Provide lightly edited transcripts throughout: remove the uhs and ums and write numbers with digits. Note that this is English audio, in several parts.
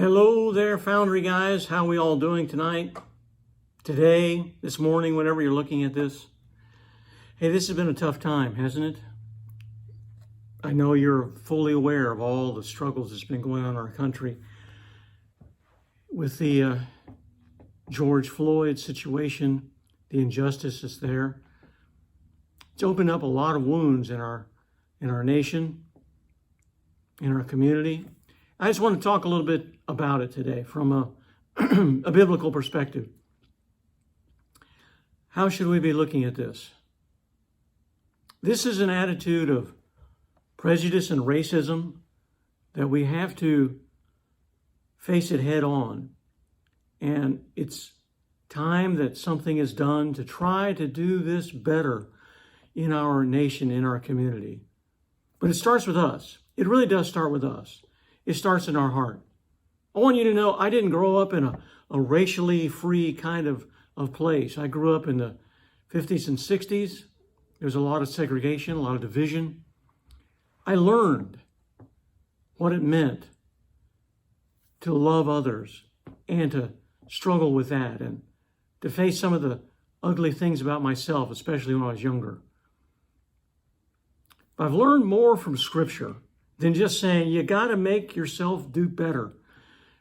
Hello there, Foundry guys. How we all doing tonight? Today, this morning, whenever you're looking at this. Hey, this has been a tough time, hasn't it? I know you're fully aware of all the struggles that's been going on in our country with the George Floyd situation, the injustice that's there. It's opened up a lot of wounds in our nation, in our community. I just want to talk a little bit about it today from a biblical perspective. How should we be looking at this? This is an attitude of prejudice and racism that we have to face it head on. And it's time that something is done to try to do this better in our nation, in our community. But it starts with us. It really does start with us. It starts in our heart. I want you to know I didn't grow up in a racially free kind of place. I grew up in the 50s and 60s. There's a lot of segregation, a lot of division. I learned what it meant to love others and to struggle with that and to face some of the ugly things about myself, especially when I was younger. But I've learned more from Scripture than just saying you got to make yourself do better.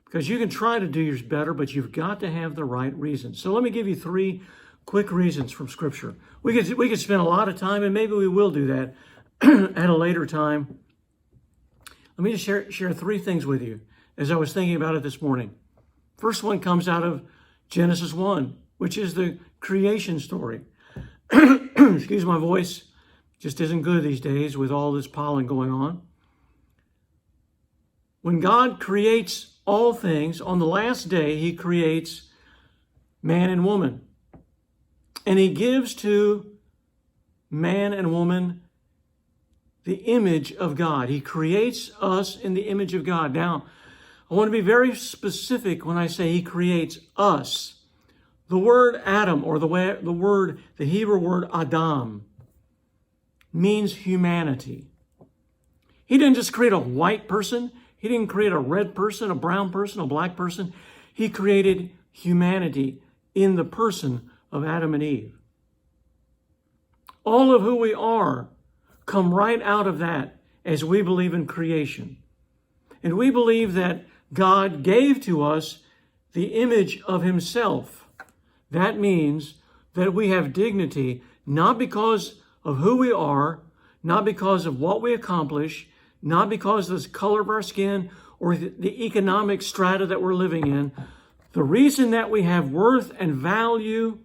Because you can try to do yours better, but you've got to have the right reasons. So let me give you 3 quick reasons from Scripture. We could spend a lot of time, and maybe we will do that at a later time. Let me just share 3 things with you as I was thinking about it this morning. First one comes out of Genesis 1, which is the creation story. Excuse my voice, just isn't good these days with all this pollen going on. When God creates all things, on the last day, he creates man and woman. And he gives to man and woman the image of God. He creates us in the image of God. Now, I want to be very specific when I say he creates us. The word Adam, or the Hebrew word Adam, means humanity. He didn't just create a white person. He didn't create a red person, a brown person, a black person. He created humanity in the person of Adam and Eve. All of who we are come right out of that as we believe in creation. And we believe that God gave to us the image of himself. That means that we have dignity, not because of who we are, not because of what we accomplish, not because of the color of our skin or the economic strata that we're living in. The reason that we have worth and value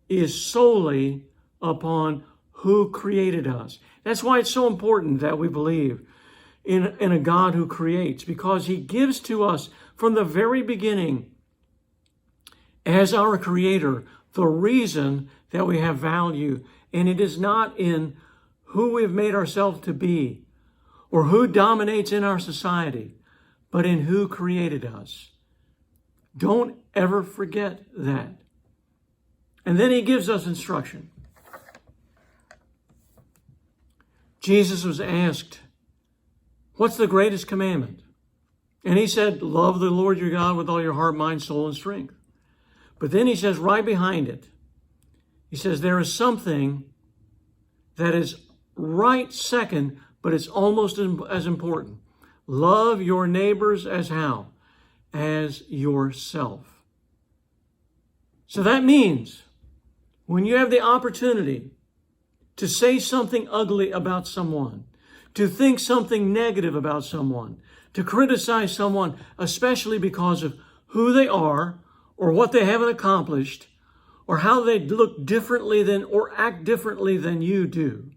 is solely upon who created us. That's why it's so important that we believe in a God who creates, because he gives to us from the very beginning as our creator the reason that we have value. And it is not in who we've made ourselves to be or who dominates in our society, but in who created us. Don't ever forget that. And then he gives us instruction. Jesus was asked, what's the greatest commandment? And he said, love the Lord your God with all your heart, mind, soul, and strength. But then he says right behind it, he says there is something that is right second, but it's almost as important. Love your neighbors as how? As yourself. So that means when you have the opportunity to say something ugly about someone, to think something negative about someone, to criticize someone, especially because of who they are or what they haven't accomplished or how they look differently than or act differently than you do.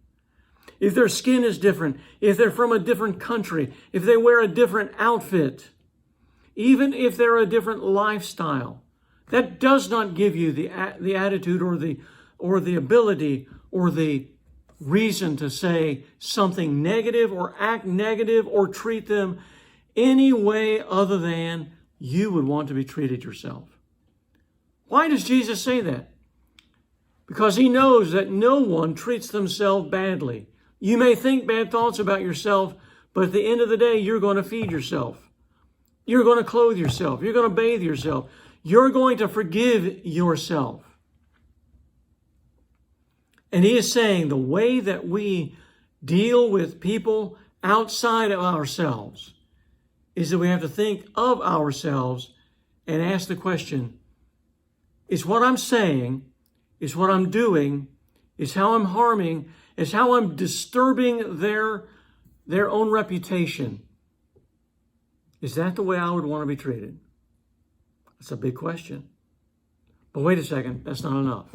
If their skin is different, if they're from a different country, if they wear a different outfit, even if they're a different lifestyle, that does not give you the attitude or the ability or the reason to say something negative or act negative or treat them any way other than you would want to be treated yourself. Why does Jesus say that? Because he knows that no one treats themselves badly. You may think bad thoughts about yourself, but at the end of the day, you're going to feed yourself. You're going to clothe yourself. You're going to bathe yourself. You're going to forgive yourself. And he is saying the way that we deal with people outside of ourselves is that we have to think of ourselves and ask the question, is what I'm saying, is what I'm doing, is how I'm harming, is how I'm disturbing their own reputation, is that the way I would want to be treated? That's a big question. But wait a second, that's not enough.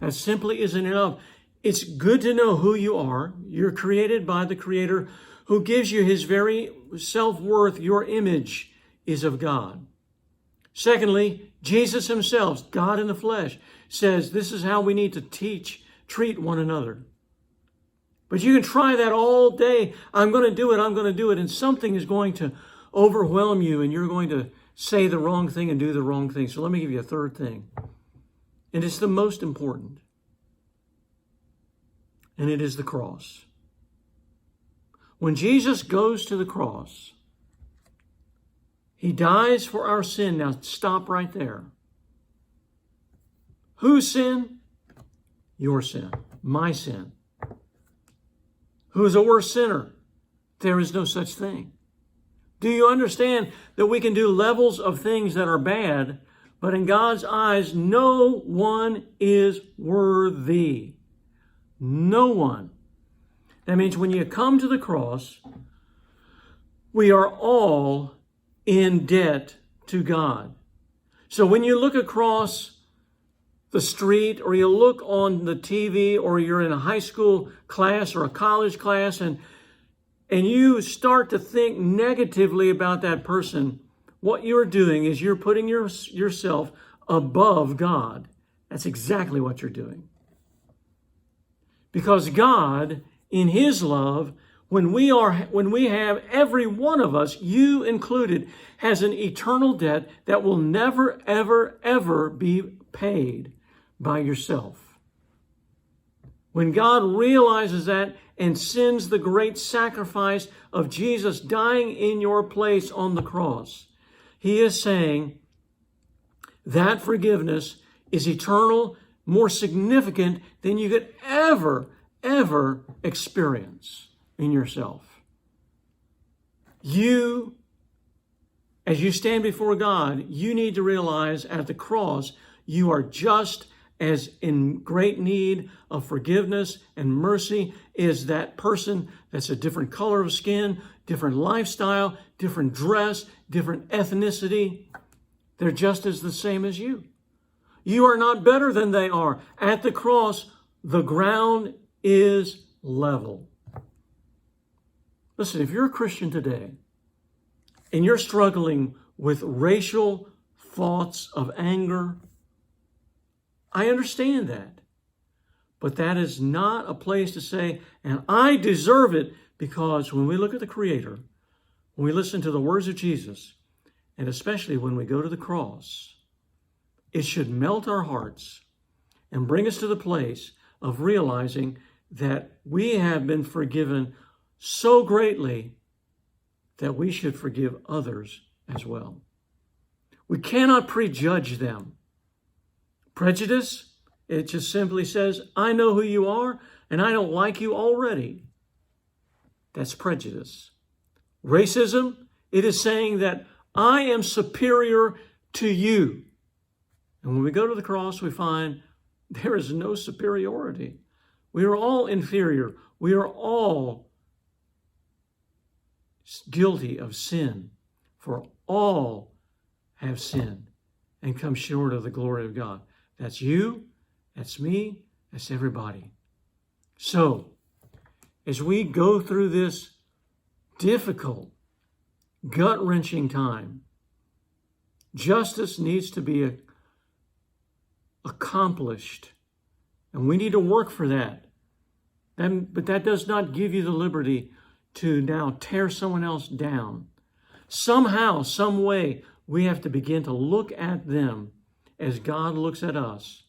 That simply isn't enough. It's good to know who you are. You're created by the Creator who gives you his very self-worth. Your image is of God. Secondly, Jesus himself, God in the flesh, says this is how we need to treat one another. But you can try that all day. I'm going to do it, and something is going to overwhelm you, and you're going to say the wrong thing and do the wrong thing. So let me give you a third thing. And it's the most important. And it is the cross. When Jesus goes to the cross, he dies for our sin. Now stop right there. Whose sin? Your sin. My sin. Who is a worse sinner? There is no such thing. Do you understand that we can do levels of things that are bad, but in God's eyes, no one is worthy. No one. That means when you come to the cross, we are all in debt to God. So when you look across the street, or you look on the TV, or you're in a high school class or a college class, and you start to think negatively about that person, what you're doing is you're putting yourself above God. That's exactly what you're doing. Because God, in his love, when we have, every one of us, you included, has an eternal debt that will never, ever, ever be paid by yourself. When God realizes that and sends the great sacrifice of Jesus dying in your place on the cross, he is saying that forgiveness is eternal, more significant than you could ever experience in yourself. You, as you stand before God, you need to realize at the cross, you are just as in great need of forgiveness and mercy is that person that's a different color of skin, different lifestyle, different dress, different ethnicity. They're just as the same as you. You are not better than they are. At the cross, the ground is level. Listen, if you're a Christian today and you're struggling with racial thoughts of anger, I understand that. But that is not a place to say, and I deserve it, because when we look at the Creator, when we listen to the words of Jesus, and especially when we go to the cross, it should melt our hearts and bring us to the place of realizing that we have been forgiven so greatly that we should forgive others as well. We cannot prejudge them. Prejudice, it just simply says, I know who you are and I don't like you already. That's prejudice. Racism, it is saying that I am superior to you. And when we go to the cross, we find there is no superiority. We are all inferior. We are all guilty of sin, for all have sinned and come short of the glory of God. That's you, that's me, that's everybody. So, as we go through this difficult, gut-wrenching time, justice needs to be accomplished, and we need to work for that. But that does not give you the liberty to now tear someone else down. Somehow, some way, we have to begin to look at them as God looks at us,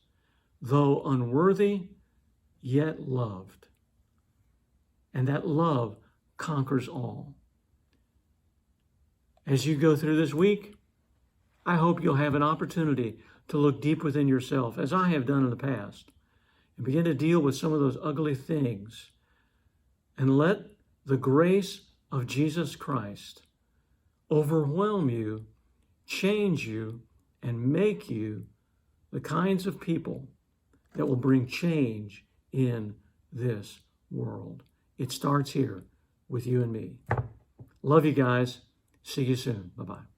though unworthy, yet loved. And that love conquers all. As you go through this week, I hope you'll have an opportunity to look deep within yourself, as I have done in the past, and begin to deal with some of those ugly things. And let the grace of Jesus Christ overwhelm you, change you, and make you the kinds of people that will bring change in this world. It starts here with you and me. Love you guys. See you soon. Bye-bye.